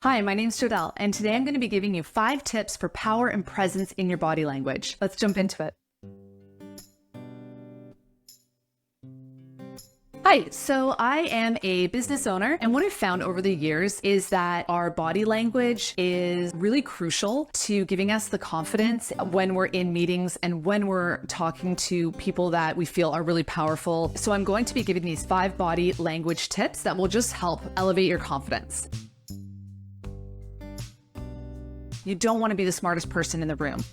Hi, my name's Jodelle, and today I'm going to be giving you 5 tips for power and presence in your body language. Let's jump into it. Hi, so I am a business owner, and what I've found over the years is that our body language is really crucial to giving us the confidence when we're in meetings and when we're talking to people that we feel are really powerful. So I'm going to be giving these 5 body language tips that will just help elevate your confidence. You don't want to be the smartest person in the room.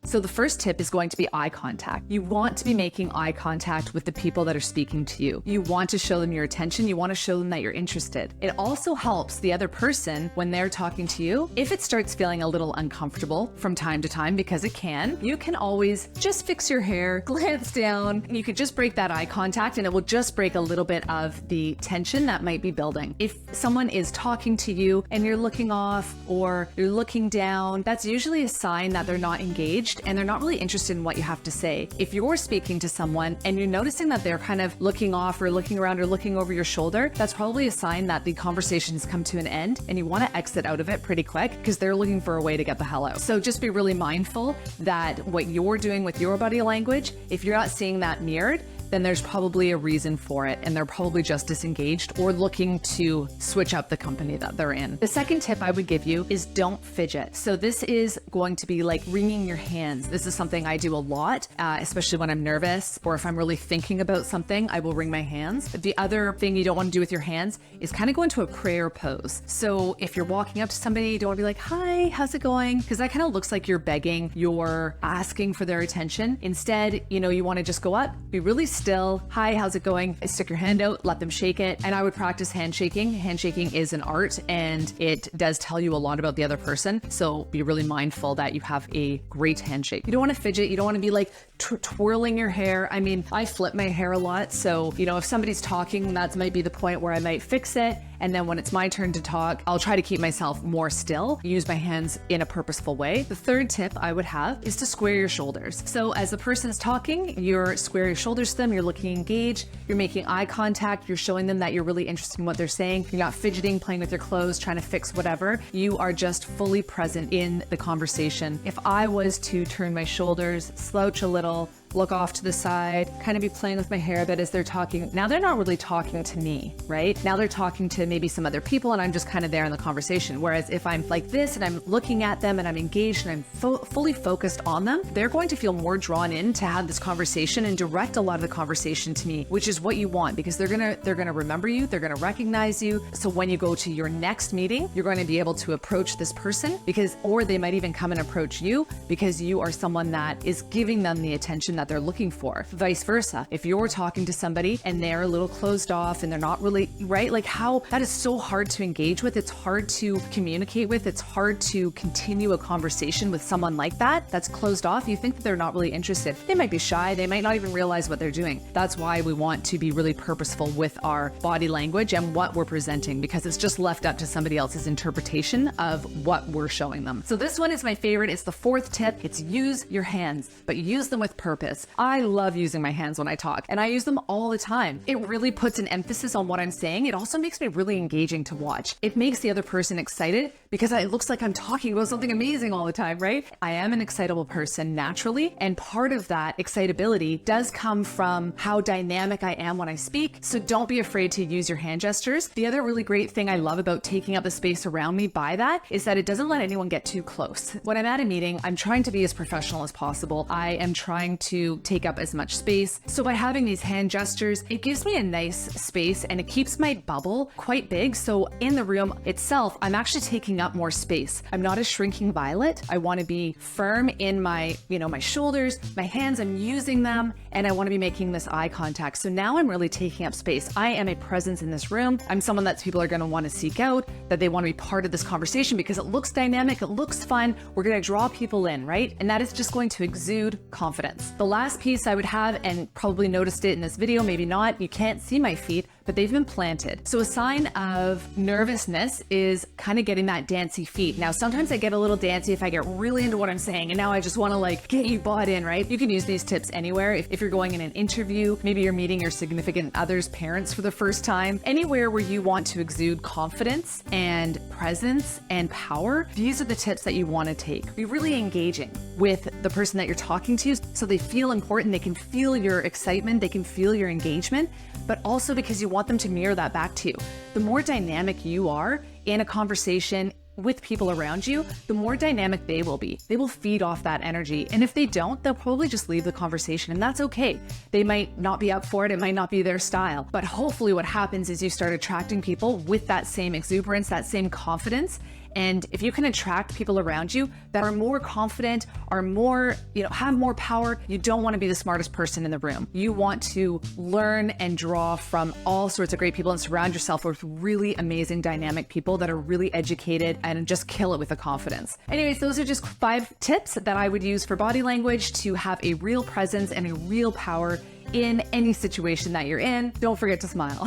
So the first tip is going to be eye contact. You want to be making eye contact with the people that are speaking to you. You want to show them your attention. You want to show them that you're interested. It also helps the other person when they're talking to you. If it starts feeling a little uncomfortable from time to time, because it can, you can always just fix your hair, glance down. You could just break that eye contact and it will just break a little bit of the tension that might be building. If someone is talking to you and you're looking off or you're looking down, that's usually a sign that they're not engaged and they're not really interested in what you have to say. If you're speaking to someone and you're noticing that they're kind of looking off or looking around or looking over your shoulder, that's probably a sign that the conversation has come to an end and you want to exit out of it pretty quick because they're looking for a way to get the hell out. So just be really mindful that what you're doing with your body language, if you're not seeing that mirrored, then there's probably a reason for it and they're probably just disengaged or looking to switch up the company that they're in. The second tip I would give you is don't fidget. So this is going to be like wringing your hands. This is something I do a lot, especially when I'm nervous or if I'm really thinking about something, I will wring my hands. The other thing you don't want to do with your hands is kind of go into a prayer pose. So if you're walking up to somebody, you don't want to be like, hi, how's it going? Because that kind of looks like you're begging, you're asking for their attention. Instead, you want to just go up, be really still. Hi, how's it going? Stick your hand out, let them shake it. And I would practice handshaking. Handshaking is an art and it does tell you a lot about the other person. So be really mindful that you have a great handshake. You don't want to fidget. You don't want to be like twirling your hair. I mean, I flip my hair a lot. So, if somebody's talking, that might be the point where I might fix it. And then when it's my turn to talk, I'll try to keep myself more still, use my hands in a purposeful way. The third tip I would have is to square your shoulders. So as the person is talking, you're square your shoulders to them, you're looking engaged, you're making eye contact, you're showing them that you're really interested in what they're saying. You're not fidgeting, playing with your clothes, trying to fix whatever. You are just fully present in the conversation. If I was to turn my shoulders, slouch a little, look off to the side, kind of be playing with my hair a bit as they're talking. Now they're not really talking to me, right? Now they're talking to maybe some other people and I'm just kind of there in the conversation. Whereas if I'm like this and I'm looking at them and I'm engaged and I'm fully focused on them, they're going to feel more drawn in to have this conversation and direct a lot of the conversation to me, which is what you want because they're gonna remember you, they're gonna recognize you. So when you go to your next meeting, you're going to be able to approach this person or they might even come and approach you because you are someone that is giving them the attention that they're looking for. Vice versa. If you're talking to somebody and they're a little closed off and they're not really, right? Like how that is so hard to engage with. It's hard to communicate with. It's hard to continue a conversation with someone like that that's closed off. You think that they're not really interested. They might be shy. They might not even realize what they're doing. That's why we want to be really purposeful with our body language and what we're presenting because it's just left up to somebody else's interpretation of what we're showing them. So this one is my favorite. It's the 4th tip. It's use your hands, but use them with purpose. I love using my hands when I talk and I use them all the time. It really puts an emphasis on what I'm saying. It also makes me really engaging to watch. It makes the other person excited because it looks like I'm talking about something amazing all the time, right? I am an excitable person naturally, and part of that excitability does come from how dynamic I am when I speak. So don't be afraid to use your hand gestures. The other really great thing I love about taking up the space around me by that is that it doesn't let anyone get too close. When I'm at a meeting, I'm trying to be as professional as possible. I am trying to take up as much space. So by having these hand gestures, it gives me a nice space and it keeps my bubble quite big. So in the room itself, I'm actually taking up more space. I'm not a shrinking violet. I want to be firm in my shoulders, my hands, I'm using them, and I want to be making this eye contact. So now I'm really taking up space. I am a presence in this room. I'm someone that people are going to want to seek out, that they want to be part of this conversation because it looks dynamic, it looks fun. We're going to draw people in, right? And that is just going to exude confidence. The last piece I would have, and probably noticed it in this video, maybe not, you can't see my feet, but they've been planted. So a sign of nervousness is kind of getting that dancy feet. Now, sometimes I get a little dancy if I get really into what I'm saying, and now I just want to like get you bought in, right? You can use these tips anywhere. If you're going in an interview, maybe you're meeting your significant other's parents for the first time, anywhere where you want to exude confidence and presence and power, these are the tips that you want to take. Be really engaging with the person that you're talking to so they feel important, they can feel your excitement, they can feel your engagement, but also because you want them to mirror that back to you. The more dynamic you are in a conversation with people around you, the more dynamic they will be. They will feed off that energy. And if they don't, they'll probably just leave the conversation, and that's okay. They might not be up for it. It might not be their style. But hopefully what happens is you start attracting people with that same exuberance, that same confidence. And if you can attract people around you that are more confident, are more, have more power, you don't want to be the smartest person in the room. You want to learn and draw from all sorts of great people and surround yourself with really amazing, dynamic people that are really educated and just kill it with the confidence. Anyways, those are just 5 tips that I would use for body language to have a real presence and a real power in any situation that you're in. Don't forget to smile.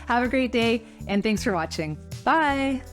Have a great day, and thanks for watching. Bye.